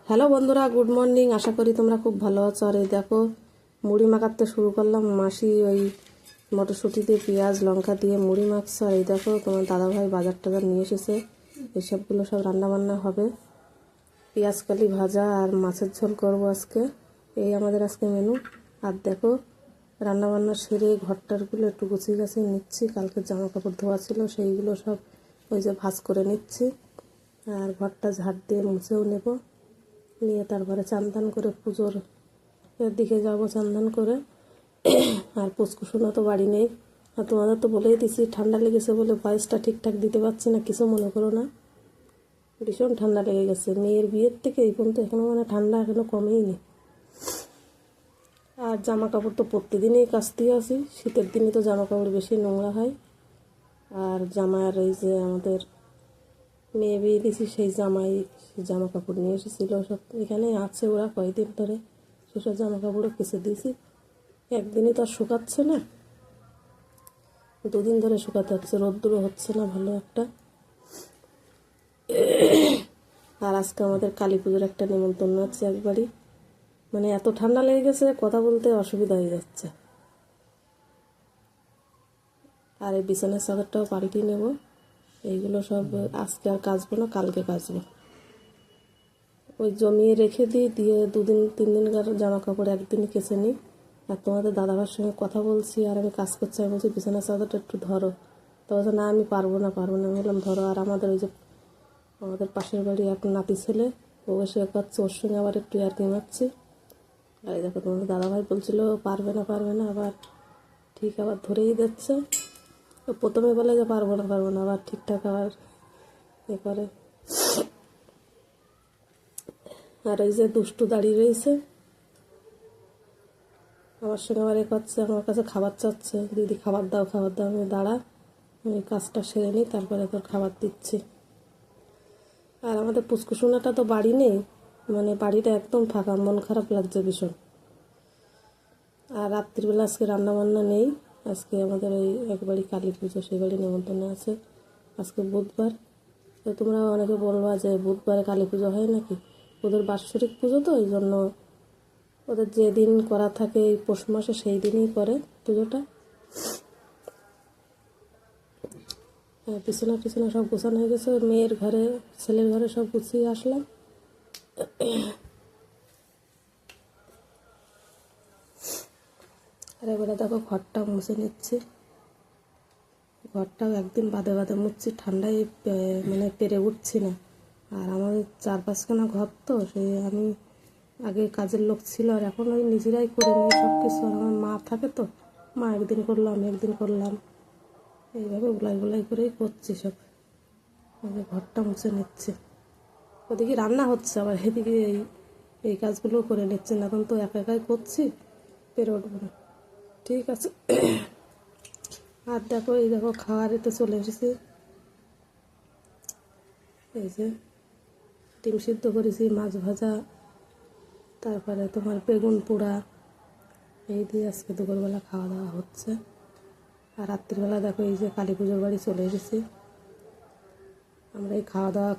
Hello বন্ধুরা, good morning. আশা করি তোমরা খুব ভালো আছো। আর এই দেখো মুড়ি মাখাতে শুরু করলাম। মাসি ওই মটরশুঁটি দিয়ে পেঁয়াজ লঙ্কা দিয়ে মুড়ি মাখছে। আর এই দেখো তোমার দাদাভাই বাজার টাজার নিয়ে এসেছে। এইসবগুলো সব রান্নাবান্না হবে। পেঁয়াজ কালি ভাজা আর মাছের ঝোল করবো আজকে। এই আমাদের আজকে মেনু। আর দেখো রান্নাবান্না সেরে ঘরটারগুলো একটু গুছিয়ে গাছিয়ে নিচ্ছি। কালকে জামা কাপড় ধোয়া ছিল, সেইগুলো সব ওই যে ভাঁজ করে নিচ্ছি। আর ঘরটা ঝাড় দিয়ে মুছেও নেব। নিয়ে তারপরে চান করে পুজোর দিকে যাবো চান করে। আর পুচকুসোনা তো বাড়ি নেই। আর তোমাদের তো বলেই দিছি ঠান্ডা লেগেছে বলে ভয়েসটা ঠিকঠাক দিতে পারছি না, কিছু মনে করো না। ভীষণ ঠান্ডা লেগে গেছে। মেয়ের বিয়ের থেকে এই পর্যন্ত এখনও ঠান্ডা এখনও কমেই নেই। আর জামা কাপড় তো প্রতিদিনই কাচতেই আসি। শীতের দিনে তো জামা কাপড় বেশি নোংরা হয়। আর জামার এই যে আমাদের মেয়ে বিয়ে দিয়েছি, সেই জামা কাপড় নিয়ে এসেছিলো সব এখানে আছে। ওরা কয়েকদিন ধরে সেসব জামা কাপড়ও কেচে দিয়েছি। একদিনই তো আর শুকাচ্ছে না, দুদিন ধরে শুকাতে হচ্ছে। রোদ্দুরও হচ্ছে না ভালো একটা। আর আজকে আমাদের কালী পুজোর একটা নিমন্ত্রণ আছে একবারই। এত ঠান্ডা লেগে গেছে, কথা বলতে অসুবিধা হয়ে যাচ্ছে। আর এই বিছানার চাদরটাও পাল্টিয়ে নেব। এইগুলো সব আজকে আর কাচবো না, কালকে কাচবো। ওই জমিয়ে রেখে দিই, দিয়ে 2-3 দিনকার জামা কাপড় একদিনই কেচে নিই। আর তোমাদের দাদাভাইয়ের সঙ্গে কথা বলছি আর আমি কাজ করছি। আমি বলছি বিছানার চাদরটা একটু ধরো। তো বলছে না আমি পারবো না। আমি বললাম ধরো। আর আমাদের ওই যে আমাদের পাশের বাড়ি এক নাতি ছেলে, ও এসে করছে, ওর সঙ্গে আবার একটু ইয়ার্কি মারছি। আর এই দেখো তোমাদের দাদাভাই বলছিল পারবে না, আবার ঠিক আবার ধরেই দিচ্ছে। প্রথমে বলে যে পারবো না, আবার ঠিকঠাক আবার এ করে। আর ওই যে দুষ্টু দাঁড়িয়ে রয়েছে আমার সঙ্গে, আবার এ করছে, আমার কাছে খাবার চাচ্ছে। দিদি খাবার দাও। আমি দাঁড়া, আমি কাজটা সেরে নিই, তারপরে তোর খাবার দিচ্ছি। আর আমাদের পুচকুসোনাটা তো বাড়ি নেই, বাড়িটা একদম ফাঁকা, মন খারাপ লাগছে ভীষণ। আর রাত্রিবেলা আজকে রান্নাবান্না নেই। আজকে আমাদের ওই একবারই কালী পুজো, সেই বাড়ি নেমন্তন্ন আছে। আজকে বুধবার। তো তোমরা অনেকে বলবা যে বুধবারে কালী পুজো হয় নাকি। ওদের বাৎসরিক পুজো তো, এই জন্য ওদের যেদিন করা থাকে এই পৌষ মাসে সেই দিনই করে পুজোটা। পিছনে সব গোছানো হয়ে গেছে। মেয়ের ঘরে ছেলের ঘরে সব গুছিয়ে আসলাম। আর এবারে দেখো ঘরটা মুছে নিচ্ছি। ঘরটাও একদিন বাদে মুছছি, ঠান্ডায় পেরে উঠছি না। আর আমাদের 4-5খানা ঘর তো, সেই আমি আগে কাজের লোক ছিল, আর এখন ওই নিজেরাই করে নিই সব কিছু। আর আমার মা থাকে তো, মা একদিন করলাম এইভাবে গুলাই করেই করছি সব। ঘরটা মুছে নিচ্ছে। ওদিকে রান্না হচ্ছে, আবার এদিকে এই কাজগুলোও করে নিচ্ছে না। এখন তো একাই করছি, পেরে উঠবো না। ঠিক আছে। আর দেখো এই দেখো খাওয়ারেতে চলে এসেছি। এই যে ডিম সিদ্ধ করেছি, মাছ ভাজা, তারপরে তোমার বেগুন পোড়া, এই দিয়ে আজকে দুপুরবেলা খাওয়া দাওয়া হচ্ছে। আর রাত্রিবেলা দেখো এই যে কালী পুজোর বাড়ি চলে এসেছি। আমরা এই খাওয়া দাওয়া